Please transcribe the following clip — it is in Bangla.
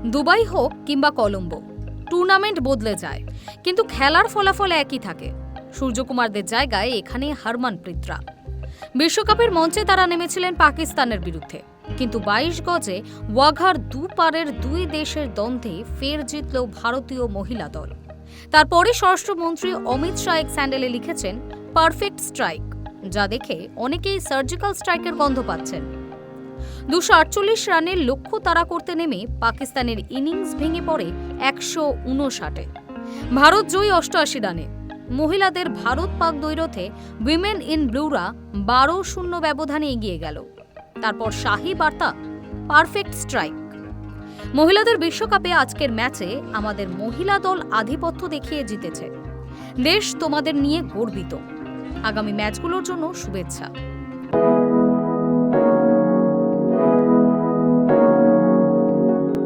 দুবাই হোক কিংবা কলম্বো, টুর্নামেন্ট বদলে যায় কিন্তু খেলার ফলাফল একই থাকে। সূর্যকুমারদের জায়গায় এখানে হরমনপ্রীতরা। বিশ্বকাপের মঞ্চে তারা নেমেছিলেন পাকিস্তানের বিরুদ্ধে, কিন্তু 22 গজে ওয়াঘার দুপারের দুই দেশের দ্বন্দ্বে ফের জিতল ভারতীয় মহিলা দল। তারপরে স্বরাষ্ট্রমন্ত্রী অমিত শাহ এক স্যান্ডেলে লিখেছেন পারফেক্ট স্ট্রাইক, যা দেখে অনেকেই সার্জিক্যাল স্ট্রাইকের গন্ধ পাচ্ছেন। 248 রানের লক্ষ্য তাড়া করতে নেমে পাকিস্তানের ইনিংস ভেঙে পড়ে 159-এ। ভারত জয়ী 88 রানে। মহিলাদের ভারত পাক দ্বৈরথে উইমেন ইন ব্লুরা 12-0 ব্যবধানে এগিয়ে গেল। তারপর শাহী বার্তা পারফেক্ট স্ট্রাইক। মহিলাদের বিশ্বকাপে আজকের ম্যাচে আমাদের মহিলা দল আধিপত্য দেখিয়ে জিতেছে। দেশ তোমাদের নিয়ে গর্বিত। আগামী ম্যাচগুলোর জন্য শুভেচ্ছা।